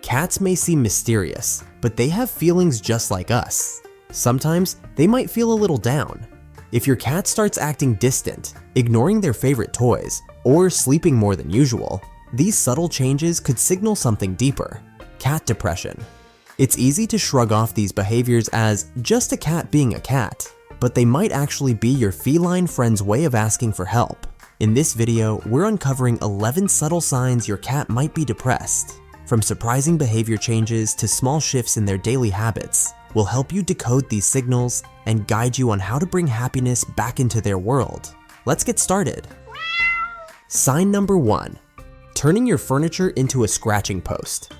Cats may seem mysterious, but they have feelings just like us. Sometimes they might feel a little down. If your cat starts acting distant, ignoring their favorite toys, or sleeping more than usual, these subtle changes could signal something deeper: cat depression. It's easy to shrug off these behaviors as just a cat being a cat, but they might actually be your feline friend's way of asking for help. In this video, we're uncovering 11 subtle signs your cat might be depressed. From surprising behavior changes to small shifts in their daily habits, we'll help you decode these signals and guide you on how to bring happiness back into their world. Let's get started. Sign number 1. Turning your furniture into a scratching post.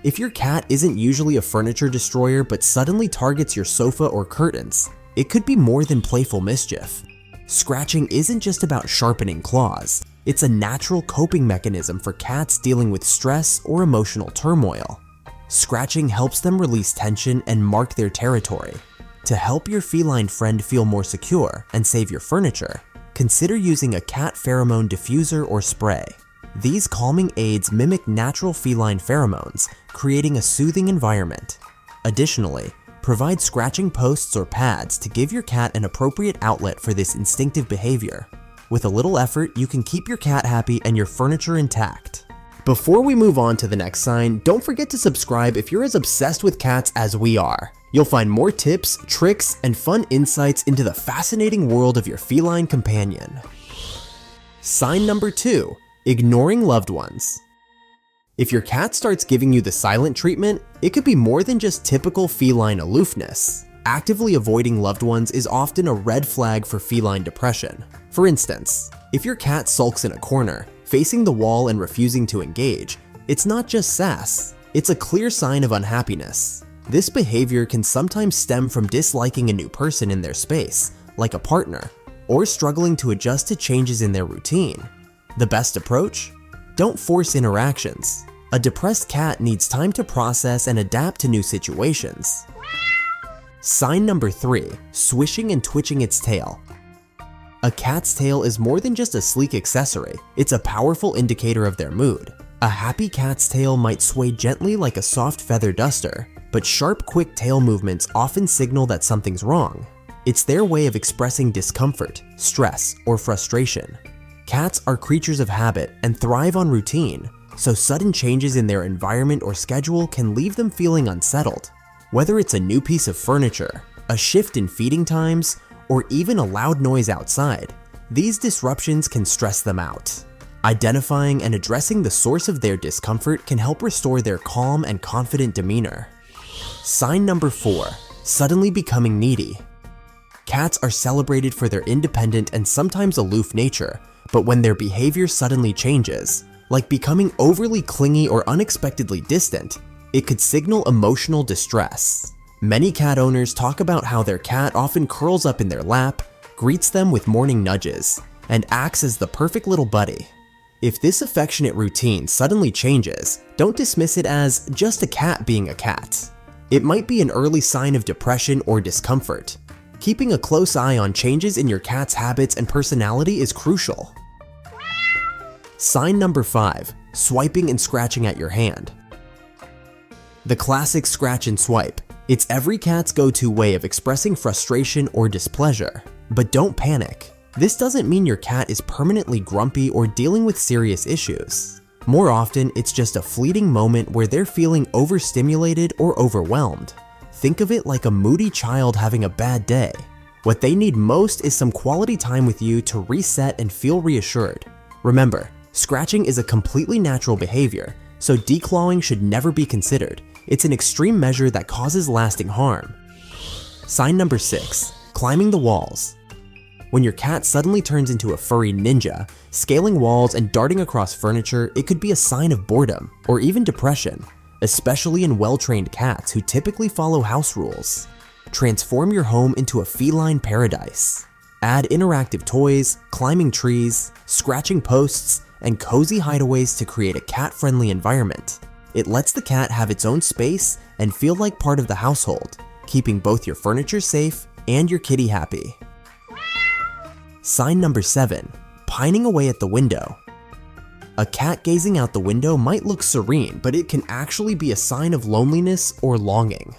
If your cat isn't usually a furniture destroyer but suddenly targets your sofa or curtains, it could be more than playful mischief. Scratching isn't just about sharpening claws. It's a natural coping mechanism for cats dealing with stress or emotional turmoil. Scratching helps them release tension and mark their territory. To help your feline friend feel more secure and save your furniture, consider using a cat pheromone diffuser or spray. These calming aids mimic natural feline pheromones, creating a soothing environment. Additionally, provide scratching posts or pads to give your cat an appropriate outlet for this instinctive behavior. With a little effort, you can keep your cat happy and your furniture intact. Before we move on to the next sign, don't forget to subscribe if you're as obsessed with cats as we are. You'll find more tips, tricks, and fun insights into the fascinating world of your feline companion. Sign number 2. Ignoring loved ones. If your cat starts giving you the silent treatment, it could be more than just typical feline aloofness. Actively avoiding loved ones is often a red flag for feline depression. For instance, if your cat sulks in a corner, facing the wall and refusing to engage, it's not just sass, it's a clear sign of unhappiness. This behavior can sometimes stem from disliking a new person in their space, like a partner, or struggling to adjust to changes in their routine. The best approach? Don't force interactions. A depressed cat needs time to process and adapt to new situations. Sign number 3. Swishing and twitching its tail. A cat's tail is more than just a sleek accessory, it's a powerful indicator of their mood. A happy cat's tail might sway gently like a soft feather duster, but sharp, quick tail movements often signal that something's wrong. It's their way of expressing discomfort, stress, or frustration. Cats are creatures of habit and thrive on routine, so sudden changes in their environment or schedule can leave them feeling unsettled. Whether it's a new piece of furniture, a shift in feeding times, or even a loud noise outside, these disruptions can stress them out. Identifying and addressing the source of their discomfort can help restore their calm and confident demeanor. Sign number 4. Suddenly becoming needy. Cats are celebrated for their independent and sometimes aloof nature, but when their behavior suddenly changes, like becoming overly clingy or unexpectedly distant, it could signal emotional distress. Many cat owners talk about how their cat often curls up in their lap, greets them with morning nudges, and acts as the perfect little buddy. If this affectionate routine suddenly changes, don't dismiss it as just a cat being a cat. It might be an early sign of depression or discomfort. Keeping a close eye on changes in your cat's habits and personality is crucial. Sign number 5. Swiping and scratching at your hand. The classic scratch and swipe. It's every cat's go-to way of expressing frustration or displeasure. But don't panic. This doesn't mean your cat is permanently grumpy or dealing with serious issues. More often, it's just a fleeting moment where they're feeling overstimulated or overwhelmed. Think of it like a moody child having a bad day. What they need most is some quality time with you to reset and feel reassured. Remember, scratching is a completely natural behavior, so declawing should never be considered. It's an extreme measure that causes lasting harm. Sign number 6. Climbing the walls. When your cat suddenly turns into a furry ninja, scaling walls and darting across furniture, it could be a sign of boredom or even depression, especially in well-trained cats who typically follow house rules. Transform your home into a feline paradise. Add interactive toys, climbing trees, scratching posts, and cozy hideaways to create a cat-friendly environment. It lets the cat have its own space and feel like part of the household, keeping both your furniture safe and your kitty happy. Sign number 7. Pining away at the window. A cat gazing out the window might look serene, but it can actually be a sign of loneliness or longing.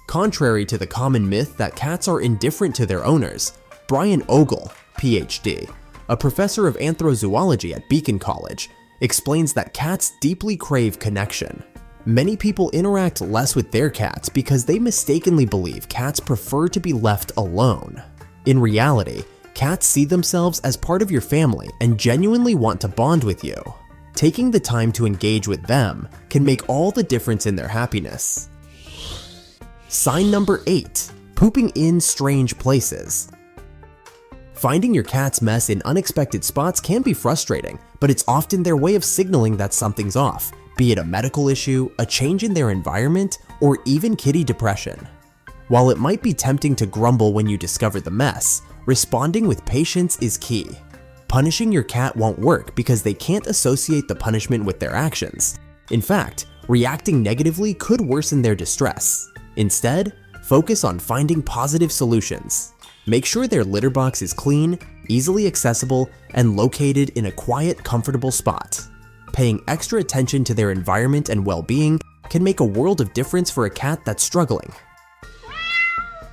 Contrary to the common myth that cats are indifferent to their owners, Brian Ogle, PhD, a professor of anthrozoology at Beacon College, explains that cats deeply crave connection. Many people interact less with their cats because they mistakenly believe cats prefer to be left alone. In reality, cats see themselves as part of your family and genuinely want to bond with you. Taking the time to engage with them can make all the difference in their happiness. Sign number 8. Pooping in strange places. Finding your cat's mess in unexpected spots can be frustrating, but it's often their way of signaling that something's off, be it a medical issue, a change in their environment, or even kitty depression. While it might be tempting to grumble when you discover the mess, responding with patience is key. Punishing your cat won't work because they can't associate the punishment with their actions. In fact, reacting negatively could worsen their distress. Instead, focus on finding positive solutions. Make sure their litter box is clean, easily accessible, and located in a quiet, comfortable spot. Paying extra attention to their environment and well-being can make a world of difference for a cat that's struggling.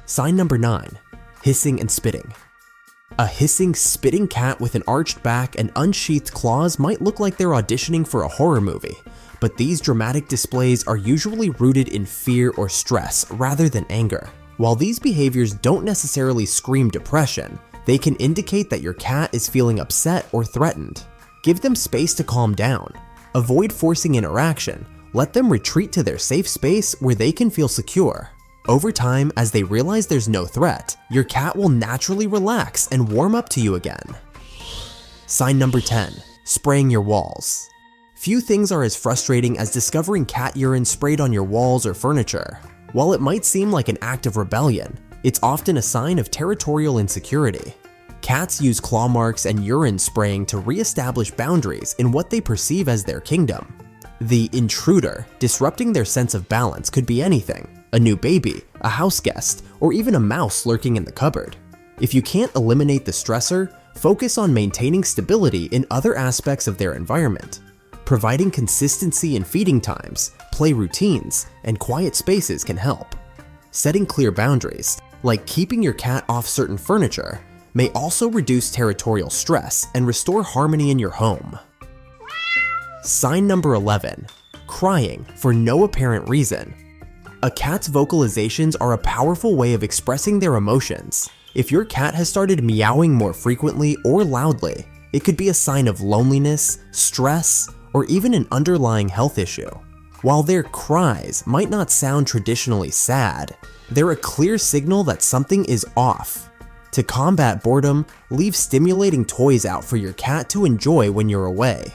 Sign number 9. Hissing and spitting. A hissing, spitting cat with an arched back and unsheathed claws might look like they're auditioning for a horror movie, but these dramatic displays are usually rooted in fear or stress rather than anger. While these behaviors don't necessarily scream depression, they can indicate that your cat is feeling upset or threatened. Give them space to calm down. Avoid forcing interaction. Let them retreat to their safe space where they can feel secure. Over time, as they realize there's no threat, your cat will naturally relax and warm up to you again. Sign number 10. Spraying your walls. Few things are as frustrating as discovering cat urine sprayed on your walls or furniture. While it might seem like an act of rebellion, it's often a sign of territorial insecurity. Cats use claw marks and urine spraying to re-establish boundaries in what they perceive as their kingdom. The intruder disrupting their sense of balance could be anything: a new baby, a house guest, or even a mouse lurking in the cupboard. If you can't eliminate the stressor, focus on maintaining stability in other aspects of their environment. Providing consistency in feeding times, play routines, and quiet spaces can help. Setting clear boundaries, like keeping your cat off certain furniture, may also reduce territorial stress and restore harmony in your home. Sign number 11. Crying for no apparent reason. A cat's vocalizations are a powerful way of expressing their emotions. If your cat has started meowing more frequently or loudly, it could be a sign of loneliness, stress, or even an underlying health issue. While their cries might not sound traditionally sad, they're a clear signal that something is off. To combat boredom, leave stimulating toys out for your cat to enjoy when you're away.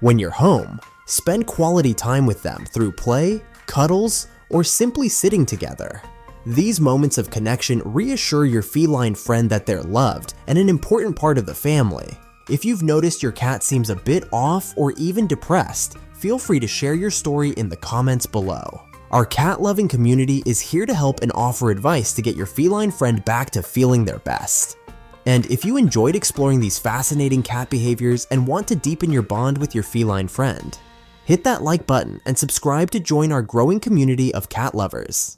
When you're home, spend quality time with them through play, cuddles, or simply sitting together. These moments of connection reassure your feline friend that they're loved and an important part of the family. If you've noticed your cat seems a bit off or even depressed, feel free to share your story in the comments below. Our cat-loving community is here to help and offer advice to get your feline friend back to feeling their best. And if you enjoyed exploring these fascinating cat behaviors and want to deepen your bond with your feline friend, hit that like button and subscribe to join our growing community of cat lovers.